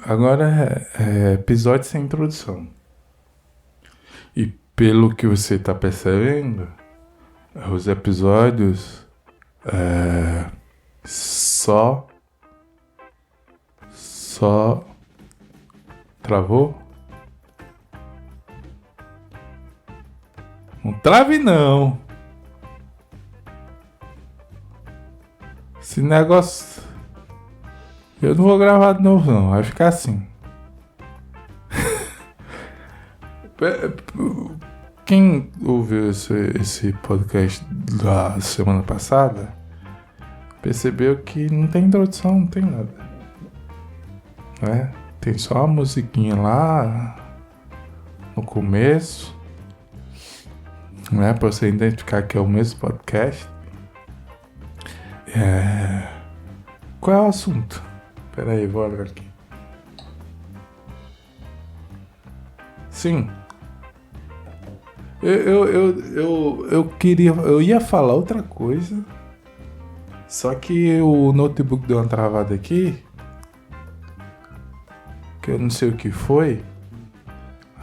Agora é episódio sem introdução. E pelo que você está percebendo, os episódios só travou? Não trave não. Esse negócio eu não vou gravar de novo não, vai ficar assim. Quem ouviu esse podcast da semana passada percebeu que não tem introdução, não tem nada, né? Tem só a musiquinha lá no começo, né? Pra você identificar que é o mesmo podcast. Qual é o assunto? Pera aí, vou olhar aqui. Sim. Eu ia falar outra coisa, só que o notebook deu uma travada aqui, que eu não sei o que foi.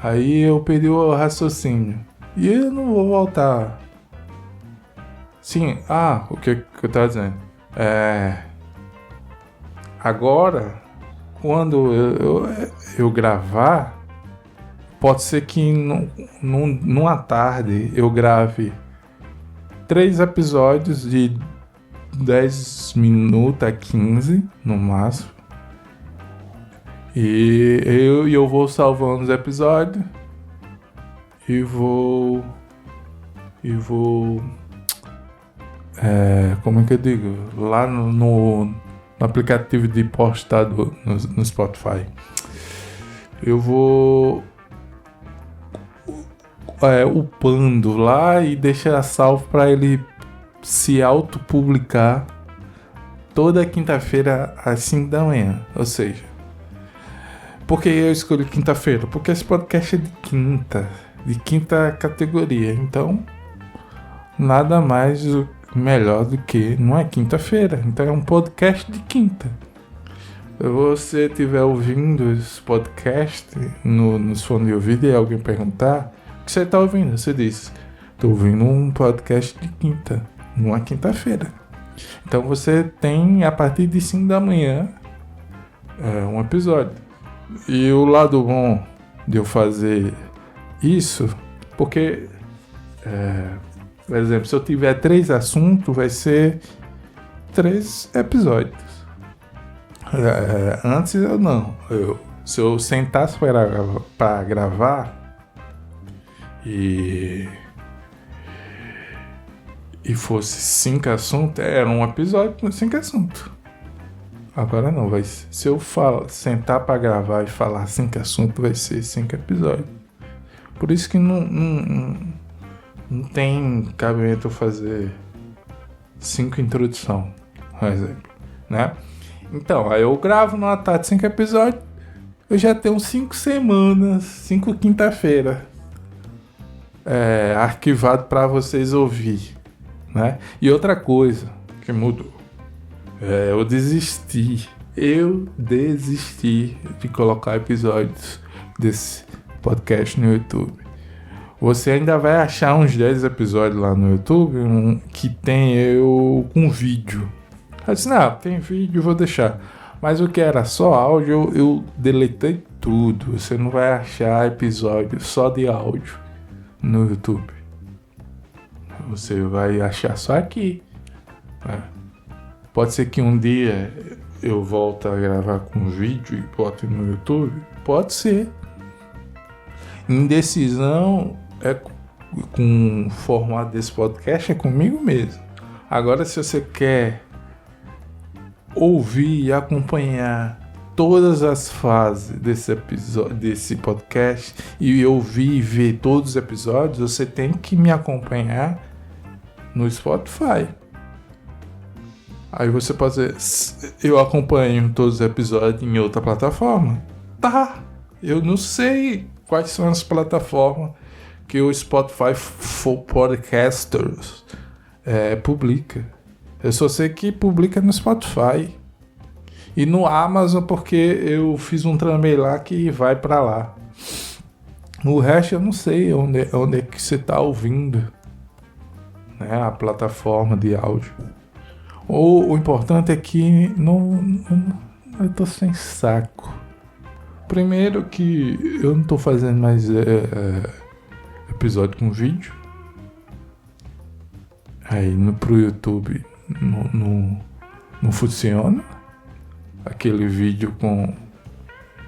Aí eu perdi o raciocínio e eu não vou voltar. Sim, o que eu tava dizendo? Agora, quando eu gravar, pode ser que numa tarde eu grave 3 episódios de 10 minutos a 15 no máximo. E eu vou salvando os episódios e vou como é que eu digo? Lá no aplicativo de postar no Spotify. Eu vou upando lá e deixar salvo para ele se autopublicar toda quinta-feira às 5 da manhã. Ou seja, por que eu escolhi quinta-feira? Porque esse podcast é de quinta categoria. Então, nada mais melhor do que não é quinta-feira. Então é um podcast de quinta. Se você estiver ouvindo esse podcast nos fones de ouvido e alguém perguntar o que você está ouvindo, você diz: estou ouvindo um podcast de quinta, numa quinta-feira. Então você tem a partir de 5 da manhã um episódio. E o lado bom de eu fazer isso, porque por exemplo, se eu tiver 3 assuntos, vai ser 3 episódios. Antes eu não. Se eu sentasse para gravar e fosse 5 assuntos, era um episódio com 5 assuntos. Agora não, se eu sentar para gravar e falar 5 assuntos, vai ser 5 episódios. Por isso que não tem cabimento eu fazer 5 introdução, por exemplo, né? Então, aí eu gravo numa tarde 5 episódios, eu já tenho 5 semanas, 5 quinta-feira arquivado para vocês ouvir, né? E outra coisa que mudou, eu desisti de colocar episódios desse podcast no YouTube. Você ainda vai achar uns 10 episódios lá no YouTube que tem eu com vídeo. Eu disse, não, tem vídeo, vou deixar. Mas o que era só áudio, eu deletei tudo. Você não vai achar episódio só de áudio no YouTube. Você vai achar só aqui. Pode ser que um dia eu volte a gravar com vídeo e bote no YouTube. Pode ser. Indecisão com o formato desse podcast é comigo mesmo. Agora, se você quer ouvir e acompanhar todas as fases desse podcast e ouvir e ver todos os episódios, você tem que me acompanhar no Spotify. Aí você pode dizer, eu acompanho todos os episódios em outra plataforma. Tá, eu não sei quais são as plataformas que o Spotify for Podcasters publica. Eu só sei que publica no Spotify. E no Amazon, porque eu fiz um tramei lá que vai pra lá. O resto eu não sei onde é que você tá ouvindo, né? A plataforma de áudio. O importante é que eu tô sem saco. Primeiro que eu não tô fazendo mais episódio com vídeo. Aí pro YouTube não funciona. Aquele vídeo com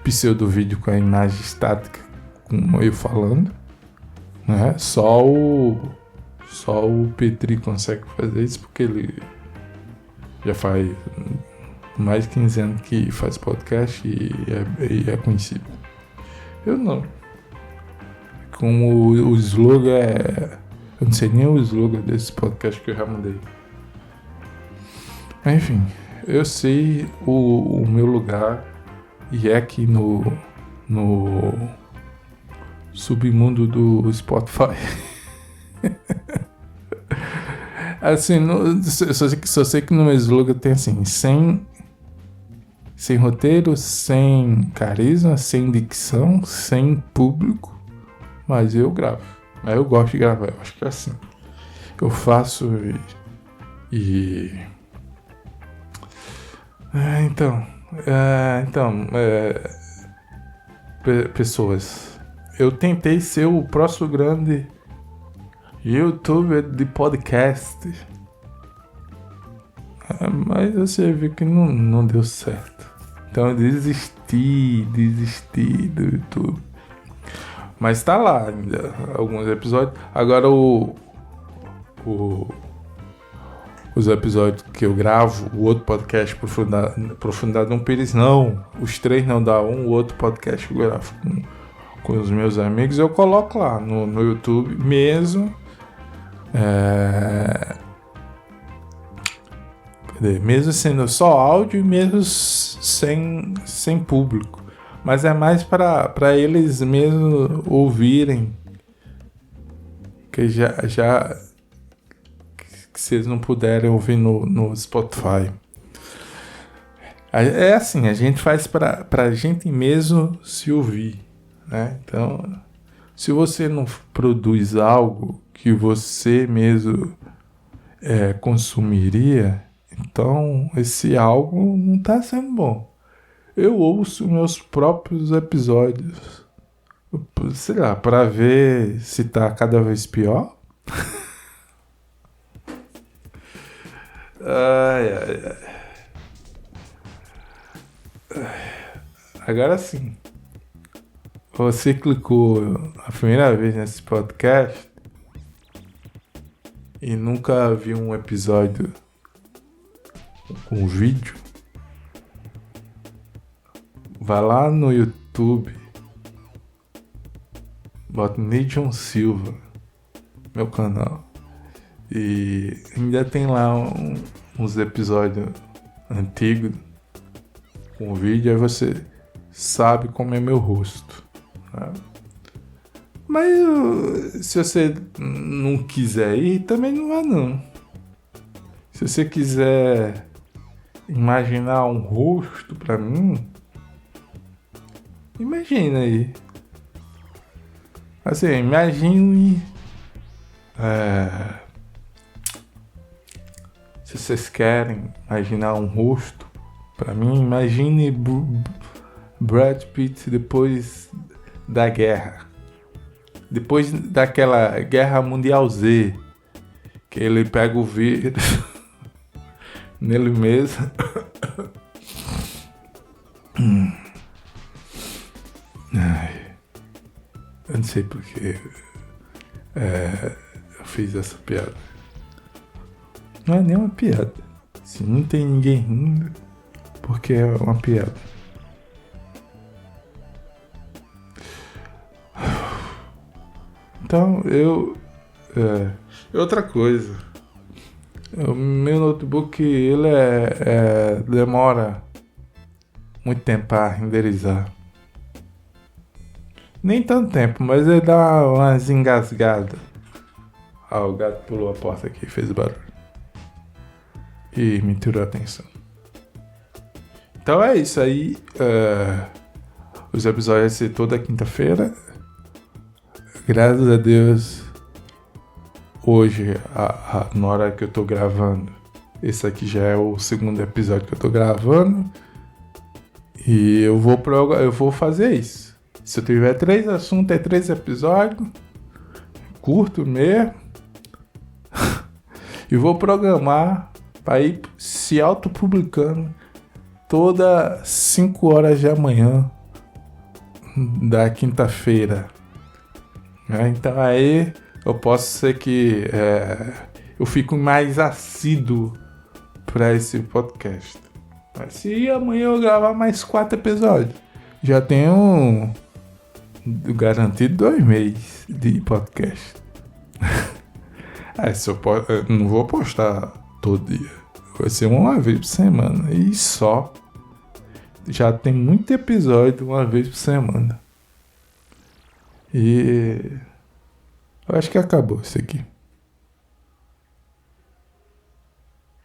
pseudo vídeo com a imagem estática, como eu falando, né? Só o Petri consegue fazer isso, porque ele já faz mais de 15 anos que faz podcast e é conhecido. Eu não. Como o slogan eu não sei nem o slogan desse podcast que eu já mudei. Enfim, eu sei o meu lugar e é aqui no submundo do Spotify. Assim, só sei que no meu slogan tem assim, sem roteiro, sem carisma, sem dicção, sem público, mas eu gravo. Mas eu gosto de gravar, eu acho que é assim. Eu faço pessoas, eu tentei ser o próximo grande youtuber de podcast, mas você viu que não deu certo, então eu desisti do YouTube, mas tá lá ainda alguns episódios. Agora os episódios que eu gravo, o outro podcast Profundidade no Pires, não, os 3 não dá o outro podcast que eu gravo com os meus amigos, eu coloco lá no YouTube mesmo, mesmo sendo só áudio e mesmo sem público, mas é mais para eles mesmo ouvirem, que já que vocês não puderem ouvir no Spotify. É assim, a gente faz pra gente mesmo se ouvir, né? Então, se você não produz algo que você mesmo consumiria, então esse algo não tá sendo bom. Eu ouço meus próprios episódios, sei lá, pra ver se tá cada vez pior. Ai. Agora sim, você clicou a primeira vez nesse podcast e nunca viu um episódio com vídeo, vai lá no YouTube, bota Nidjon Silva, meu canal, e ainda tem lá uns episódios antigos com vídeo, aí você sabe como é meu rosto, né? Mas se você não quiser ir, também não vá não. Se você quiser imaginar um rosto pra mim, imagina aí. Assim, imagine se vocês querem imaginar um rosto pra mim, imagine Brad Pitt depois da guerra. Depois daquela Guerra Mundial Z, que ele pega o vírus nele mesmo. Eu não sei porque eu fiz essa piada. Não é nem uma piada. Se não tem ninguém rindo, porque é uma piada. Então, outra coisa. O meu notebook, ele demora muito tempo para renderizar. Nem tanto tempo, mas ele dá umas engasgadas. O gato pulou a porta aqui, fez barulho. E me tirou a atenção. Então é isso aí. Os episódios vão ser toda quinta-feira. Graças a Deus, hoje, na hora que eu tô gravando, esse aqui já é o segundo episódio que eu tô gravando. E eu vou fazer isso. Se eu tiver 3 assuntos, é 3 episódios. Curto mesmo. E vou programar para ir se autopublicando toda 5 horas da manhã da quinta-feira. Então aí eu posso ser que eu fico mais assíduo para esse podcast. Mas se amanhã eu gravar mais 4 episódios, já tenho garantido 2 meses de podcast. Eu não vou postar todo dia. Vai ser uma vez por semana. E só. Já tem muito episódio uma vez por semana. E eu acho que acabou isso aqui.